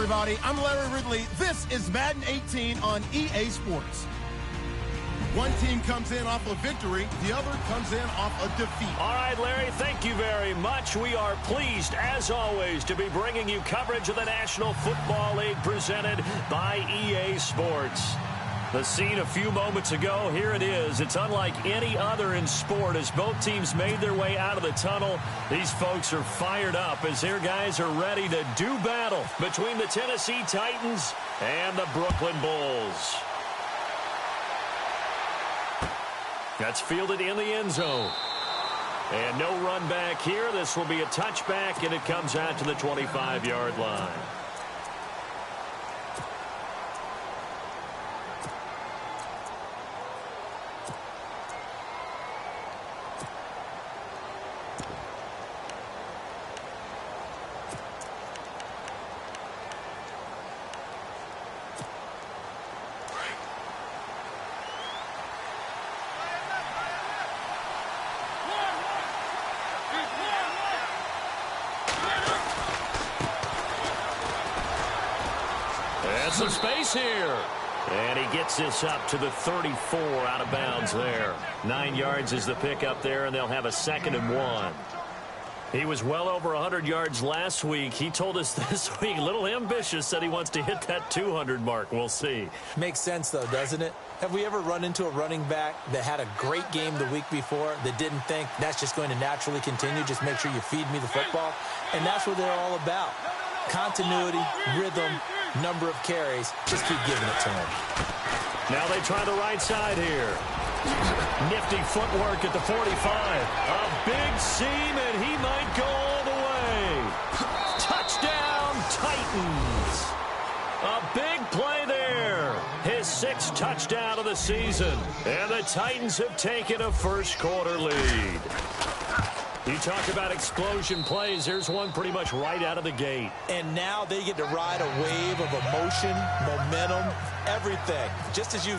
everybody. I'm Larry Ridley. This is Madden 18 on EA Sports. One team comes in off a victory, the other comes in off a defeat. All right, Larry, thank you very much. We are pleased, as always, to be bringing you coverage of the National Football League presented by EA Sports. The scene a few moments ago, here it is. It's unlike any other in sport as both teams made their way out of the tunnel. These folks are fired up as their guys are ready to do battle between the Tennessee Titans and the Brooklyn Bulls. That's fielded in the end zone. And no run back here. This will be a touchback, and it comes out to the 25-yard line. Some space here. And he gets this up to the 34 out of bounds there. 9 yards is the pickup there, and they'll have a 2nd and 1. He was well over 100 yards last week. He told us this week, a little ambitious, said he wants to hit that 200 mark. We'll see. Makes sense, though, doesn't it? Have we ever run into a running back that had a great game the week before that didn't think that's just going to naturally continue? Just make sure you feed me the football. And that's what they're all about. Continuity, rhythm, number of carries. Just keep giving it to him. Now they try the right side here. Nifty footwork at the 45. A big seam, and he might go all the way. Touchdown, Titans. A big play there. His 6th touchdown of the season. And the Titans have taken a first-quarter lead. You talk about explosion plays. Here's one pretty much right out of the gate. And now they get to ride a wave of emotion, momentum, everything. Just as you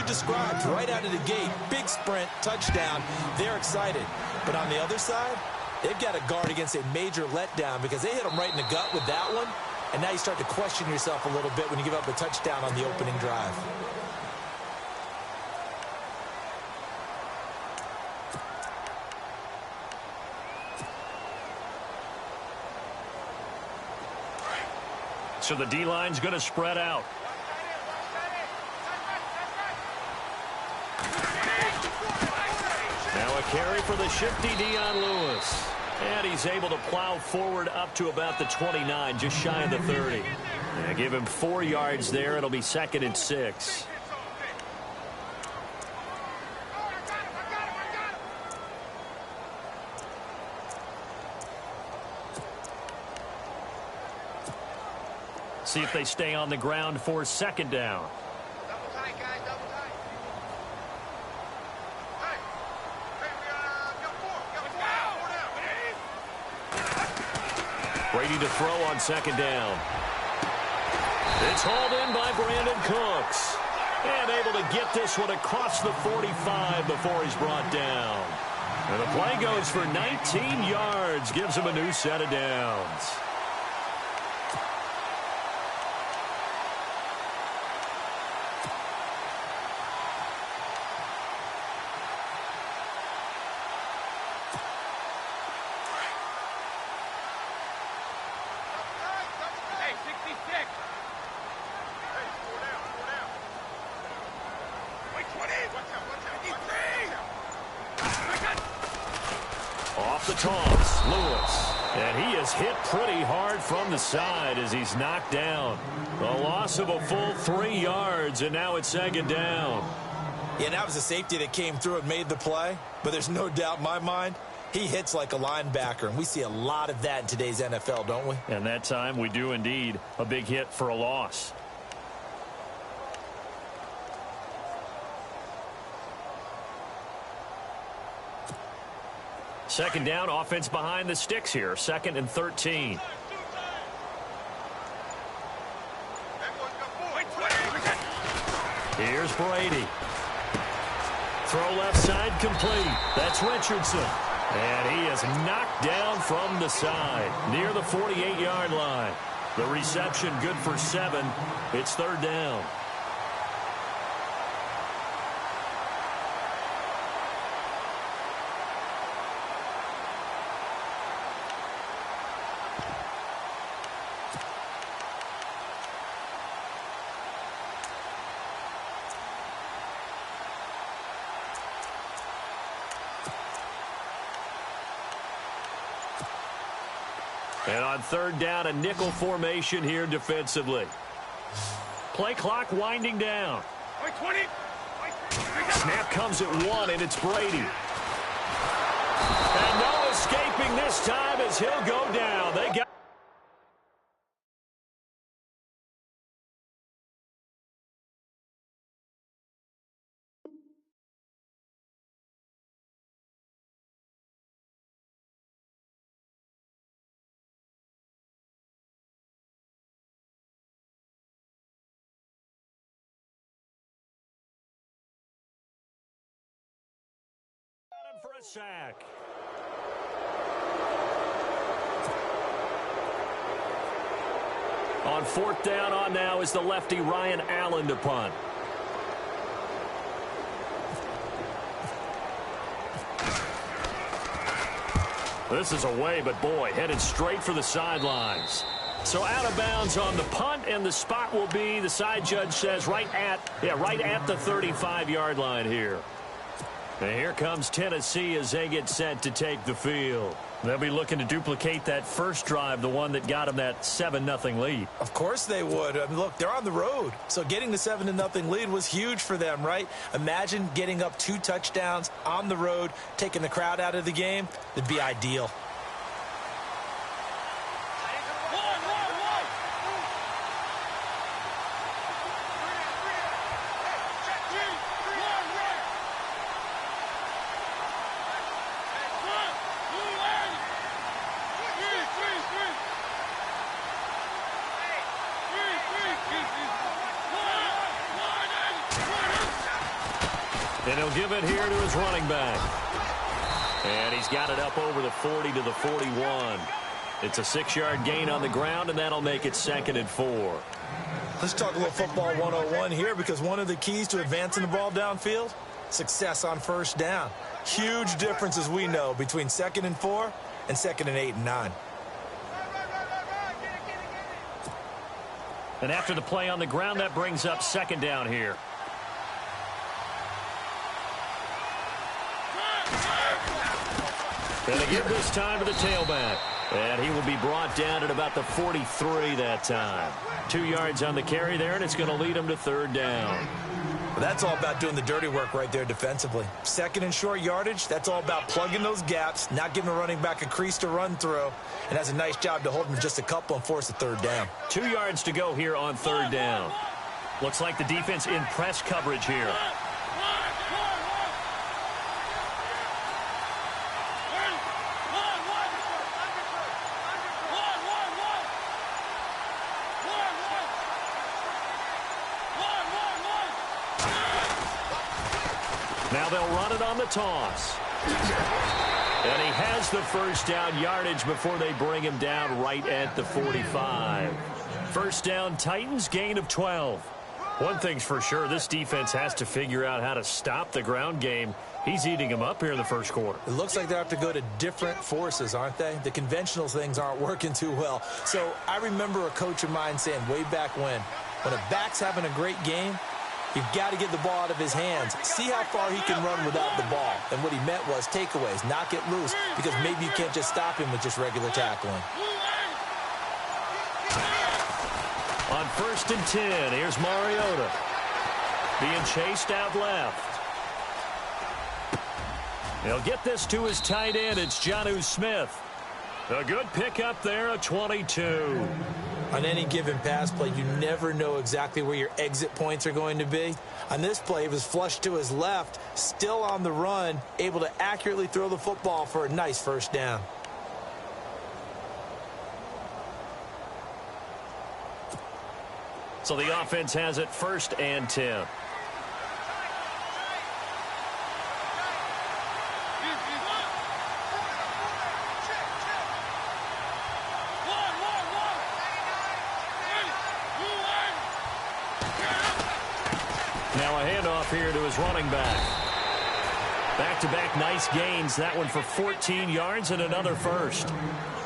described, right out of the gate. Big sprint, touchdown. They're excited. But on the other side, they've got to guard against a major letdown because they hit them right in the gut with that one. And now you start to question yourself a little bit when you give up a touchdown on the opening drive. So the D-line's going to spread out. Now a carry for the shifty Dion Lewis. And he's able to plow forward up to about the 29, just shy of the 30. And give him 4 yards there. It'll be 2nd and 6. See if they stay on the ground for 2nd down. Double tight, guys, double tight. Hey, we got 4 down. Brady to throw on 2nd down. It's hauled in by Brandon Cooks. And able to get this one across the 45 before he's brought down. And the play goes for 19 yards. Gives him a new set of downs. Off the toss, Lewis. And he is hit pretty hard from the side as he's knocked down. A loss of a full 3 yards, and now it's 2nd down. Yeah, that was a safety that came through and made the play. But there's no doubt in my mind, he hits like a linebacker. And we see a lot of that in today's NFL, don't we? And that time we do indeed. A big hit for a loss. Second down, offense behind the sticks here. 2nd and 13. Here's Brady. Throw left side complete. That's Richardson. And he is knocked down from the side near the 48-yard line. The reception good for 7. It's third down. And on third down, a nickel formation here defensively. Play clock winding down. Snap comes at 1, and it's Brady. And no escaping this time as he'll go down. They got him for a sack. On fourth down on now is the lefty Ryan Allen to punt. This is away, but boy, headed straight for the sidelines. So out of bounds on the punt, and the spot will be, the side judge says, right at the 35-yard line here. And here comes Tennessee as they get set to take the field. They'll be looking to duplicate that first drive, the one that got them that 7-0 lead. Of course they would. I mean, look, they're on the road. So getting the 7-0 lead was huge for them, right? Imagine getting up 2 touchdowns on the road, taking the crowd out of the game. It'd be ideal. And he'll give it here to his running back. And he's got it up over the 40 to the 41. It's a 6-yard gain on the ground, and that'll make it 2nd and 4. Let's talk a little football 101 here, because one of the keys to advancing the ball downfield, success on first down. Huge difference, as we know, between 2nd and 4 and 2nd and 8 and 9. And after the play on the ground, that brings up 2nd down here. And they give this time to the tailback. And he will be brought down at about the 43 that time. 2 yards on the carry there, and it's going to lead him to 3rd down. Well, that's all about doing the dirty work right there defensively. 2nd and short yardage, that's all about plugging those gaps, not giving a running back a crease to run through, and has a nice job to hold him just a couple and force a 3rd down. 2 yards to go here on 3rd down. Looks like the defense in press coverage here. Now they'll run it on the toss. And he has the first down yardage before they bring him down right at the 45. First down, Titans, gain of 12. One thing's for sure, this defense has to figure out how to stop the ground game. He's eating them up here in the first quarter. It looks like they have to go to different forces, aren't they? The conventional things aren't working too well. So I remember a coach of mine saying way back when a back's having a great game, you've got to get the ball out of his hands. See how far he can run without the ball. And what he meant was takeaways, knock it loose, because maybe you can't just stop him with just regular tackling. On 1st and 10, here's Mariota. Being chased out left. He'll get this to his tight end. It's Jonnu Smith. A good pickup there, a 22. On any given pass play, you never know exactly where your exit points are going to be. On this play, he was flushed to his left, still on the run, able to accurately throw the football for a nice first down. So the offense has it 1st and 10. here to his running back. Back-to-back nice gains. That one for 14 yards and another first.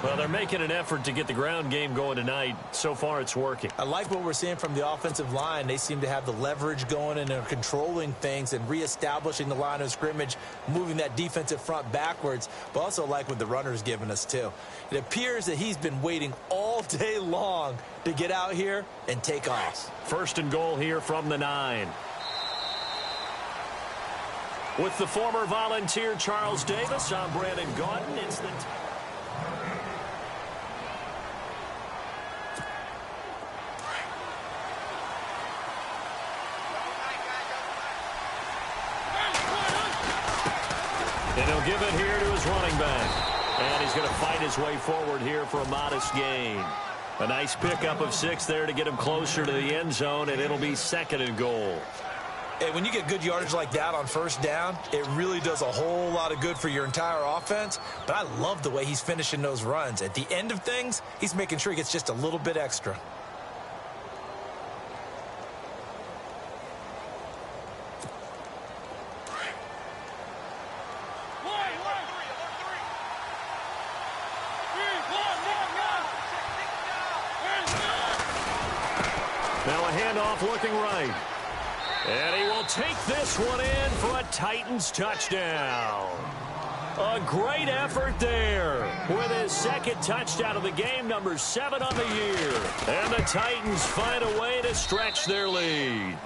Well, they're making an effort to get the ground game going tonight. So far, it's working. I like what we're seeing from the offensive line. They seem to have the leverage going and are controlling things and reestablishing the line of scrimmage, moving that defensive front backwards, but also like what the runner's giving us, too. It appears that he's been waiting all day long to get out here and take off. First and goal here from the 9. With the former Volunteer Charles Davis, I'm Brandon Gaudin. It's the... And he'll give it here to his running back. And he's going to fight his way forward here for a modest gain. A nice pickup of 6 there to get him closer to the end zone, and it'll be second and goal. Hey, when you get good yardage like that on first down, it really does a whole lot of good for your entire offense. But I love the way he's finishing those runs. At the end of things, he's making sure he gets just a little bit extra. Now a handoff looking right. And he will take this one in for a Titans touchdown. A great effort there with his second touchdown of the game, number 7 on the year. And the Titans find a way to stretch their lead.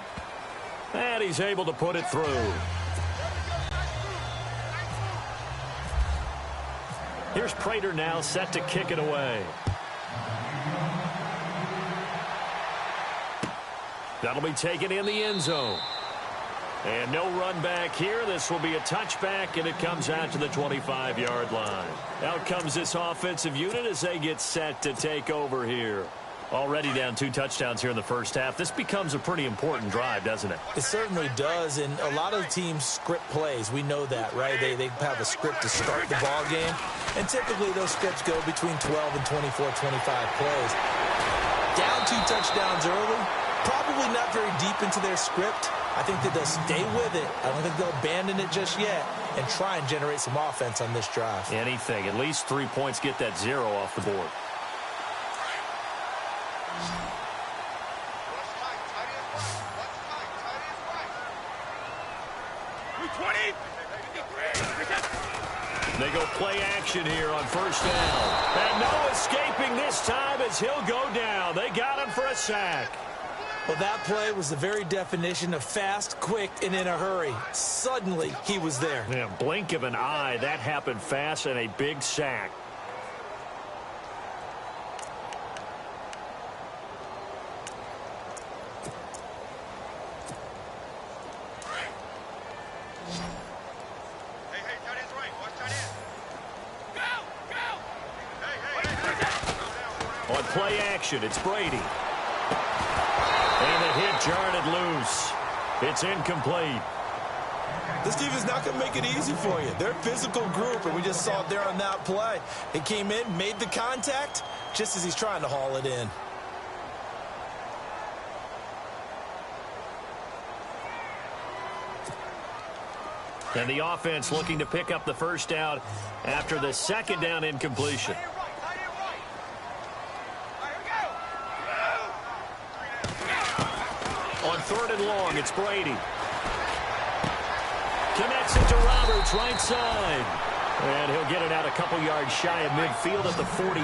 And he's able to put it through. Here's Prater now set to kick it away. That'll be taken in the end zone. And no run back here. This will be a touchback, and it comes out to the 25-yard line. Out comes this offensive unit as they get set to take over here. Already down 2 touchdowns here in the first half. This becomes a pretty important drive, doesn't it? It certainly does, and a lot of teams script plays. We know that, right? They have a script to start the ball game, and typically those scripts go between 12 and 24, 25 plays. Down 2 touchdowns early. Probably not very deep into their script. I think that they'll stay with it. I don't think they'll abandon it just yet and try and generate some offense on this drive. Anything. At least 3 points, get that 0 off the board. They go play action here on first down. And no escaping this time as he'll go down. They got him for a sack. Well, that play was the very definition of fast, quick, and in a hurry. Suddenly, he was there. Yeah, blink of an eye. That happened fast and a big sack. On play action, it's Brady. And the hit jarred it loose. It's incomplete. This defense is not going to make it easy for you. They're a physical group, and we just saw it there on that play. It came in, made the contact, just as he's trying to haul it in. And the offense looking to pick up the first down after the second down incompletion. On third and long, it's Brady. Connects it to Roberts, right side. And he'll get it out a couple yards shy of midfield at the 48.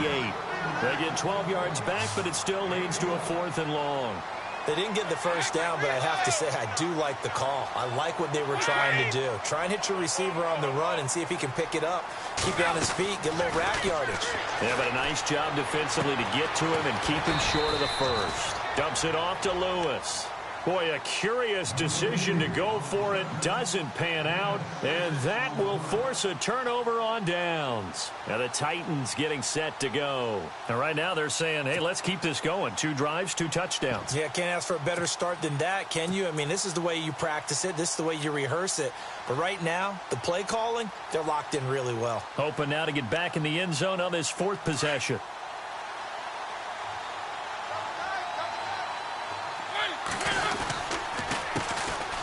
They get 12 yards back, but it still leads to a 4th and long. They didn't get the first down, but I have to say I do like the call. I like what they were trying to do. Try and hit your receiver on the run and see if he can pick it up. Keep it on his feet, get a little rack yardage. Yeah, but a nice job defensively to get to him and keep him short of the first. Dumps it off to Lewis. Boy, a curious decision to go for it. Doesn't pan out, and that will force a turnover on downs. Now the Titans getting set to go. And right now they're saying, hey, let's keep this going. 2 drives, 2 touchdowns. Yeah, can't ask for a better start than that, can you? I mean, this is the way you practice it. This is the way you rehearse it. But right now, the play calling, they're locked in really well. Hoping now to get back in the end zone on this 4th possession.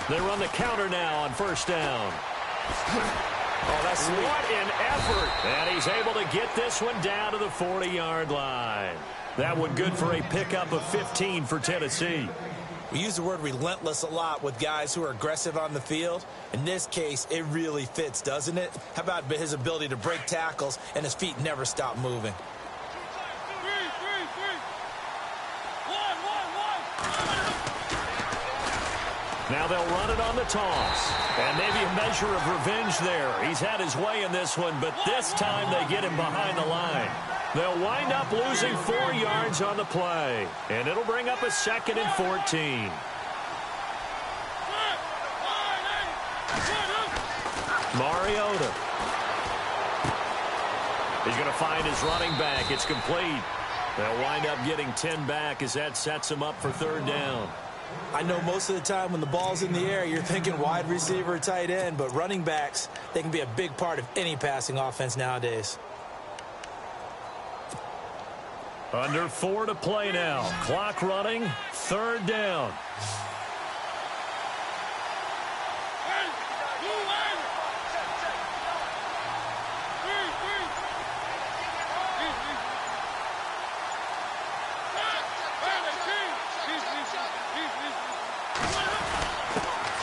They run the counter now on first down. Oh, that's sweet. What an effort. And he's able to get this one down to the 40-yard line. That one good for a pickup of 15 for Tennessee. We use the word relentless a lot with guys who are aggressive on the field. In this case, it really fits, doesn't it? How about his ability to break tackles and his feet never stop moving? Now they'll run it on the toss. And maybe a measure of revenge there. He's had his way in this one, but this time they get him behind the line. They'll wind up losing 4 yards on the play. And it'll bring up a 2nd and 14. Mariota. He's going to find his running back. It's complete. They'll wind up getting 10 back as that sets him up for 3rd down. I know most of the time when the ball's in the air, you're thinking wide receiver, tight end, but running backs, they can be a big part of any passing offense nowadays. Under 4 to play now. Clock running. 3rd down.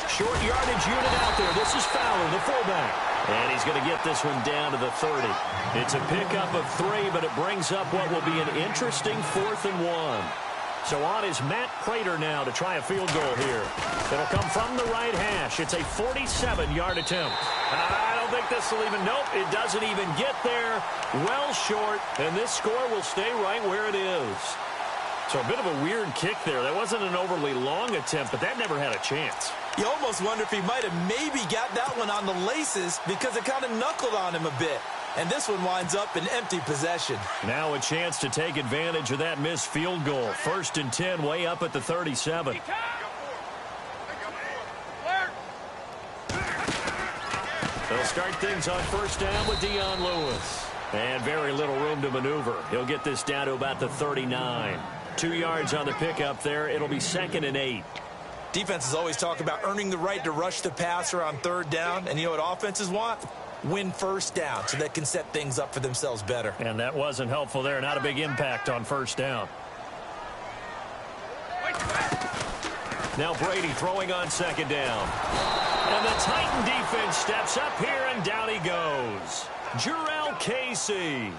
Short yardage unit out there. This is Fowler, the fullback. And he's going to get this one down to the 30. It's a pickup of 3, but it brings up what will be an interesting 4th and 1. So on is Matt Prater now to try a field goal here. It'll come from the right hash. It's a 47-yard attempt. I don't think this will even, nope, it doesn't even get there. Well short, and this score will stay right where it is. So a bit of a weird kick there. That wasn't an overly long attempt, but that never had a chance. You almost wonder if he might have maybe got that one on the laces because it kind of knuckled on him a bit. And this one winds up in empty possession. Now a chance to take advantage of that missed field goal. 1st and 10, way up at the 37. They'll start things on 1st down with Dion Lewis. And very little room to maneuver. He'll get this down to about the 39. 2 yards on the pickup there. It'll be 2nd and 8. Defenses always talk about earning the right to rush the passer on 3rd down. And you know what offenses want? Win 1st down so they can set things up for themselves better. And that wasn't helpful there. Not a big impact on 1st down. Now Brady throwing on 2nd down. And the Titan defense steps up here, and down he goes. Jarrell Casey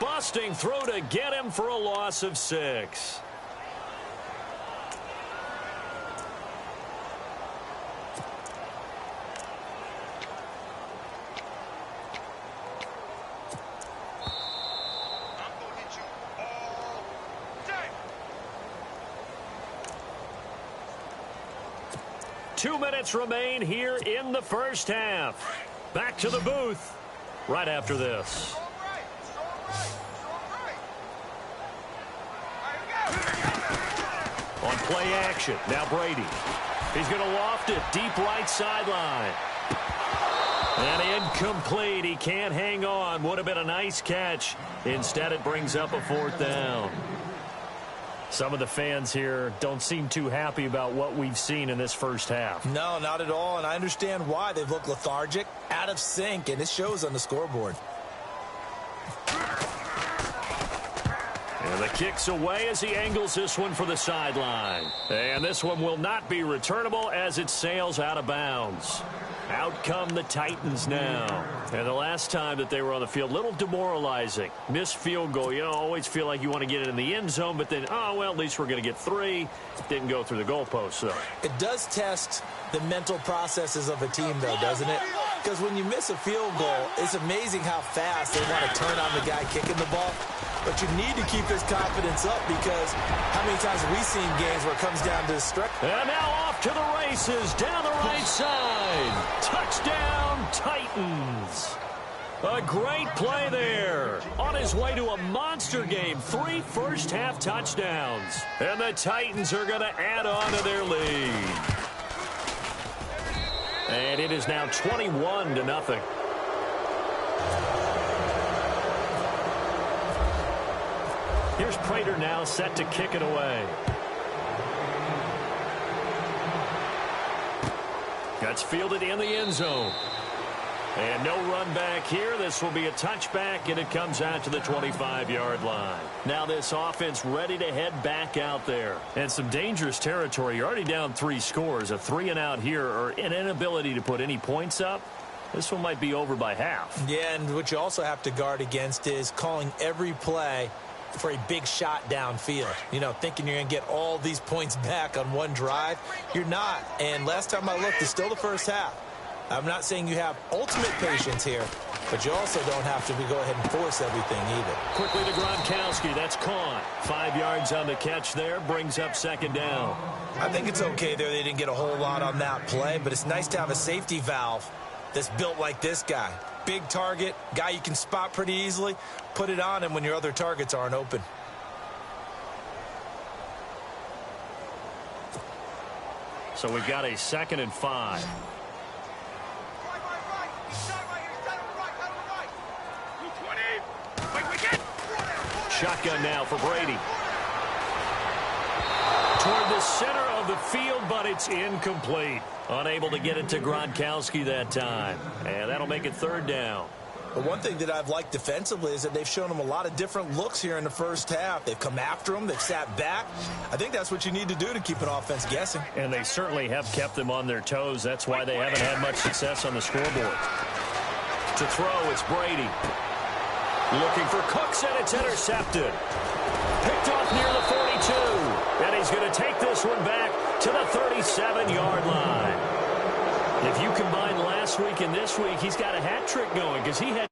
busting through to get him for a loss of 6. Two minutes remain here in the 1st half. Back to the booth right after this. On play action, now Brady. He's going to loft it deep right sideline. And incomplete. He can't hang on. Would have been a nice catch. Instead, it brings up a 4th down. Some of the fans here don't seem too happy about what we've seen in this 1st half. No, not at all, and I understand why. They've looked lethargic, out of sync, and it shows on the scoreboard. And the kick's away as he angles this one for the sideline. And this one will not be returnable as it sails out of bounds. Out come the Titans now. And the last time that they were on the field, a little demoralizing. Missed field goal. You know, always feel like you want to get it in the end zone, but then, oh, well, at least we're going to get 3. Didn't go through the goalpost, though. It does test the mental processes of a team, though, doesn't it? Because when you miss a field goal, it's amazing how fast they want to turn on the guy kicking the ball. But you need to keep his confidence up because how many times have we seen games where it comes down to the stretch? And now off to the races, down the right side. Touchdown, Titans. A great play there. On his way to a monster game, 3 first-half touchdowns. And the Titans are going to add on to their lead. And it is now 21-0. Here's Prater now set to kick it away. That's fielded in the end zone. And no run back here. This will be a touchback, and it comes out to the 25-yard line. Now this offense ready to head back out there. And some dangerous territory. You're already down 3 scores. A 3-and-out here, or an inability to put any points up. This one might be over by half. Yeah, and what you also have to guard against is calling every play for a big shot downfield. You know, thinking you're going to get all these points back on one drive. You're not. And last time I looked, it's still the first half. I'm not saying you have ultimate patience here, but you also don't have to go ahead and force everything either. Quickly to Gronkowski. That's caught. 5 yards on the catch there. Brings up second down. I think it's okay there. They didn't get a whole lot on that play, but it's nice to have a safety valve that's built like this guy. Big target, guy you can spot pretty easily. Put it on him when your other targets aren't open. So we've got a 2nd and 5. Shotgun now for Brady. Toward the center of the field, but it's incomplete. Unable to get it to Gronkowski that time. And that'll make it 3rd down. But one thing that I've liked defensively is that they've shown him a lot of different looks here in the first half. They've come after him. They've sat back. I think that's what you need to do to keep an offense guessing. And they certainly have kept them on their toes. That's why they haven't had much success on the scoreboard. To throw, it's Brady. Looking for Cooks, and it's intercepted. Picked off near the 42. And he's going to take this one back to the 37-yard line. If you combine last week and this week, he's got a hat trick going because he had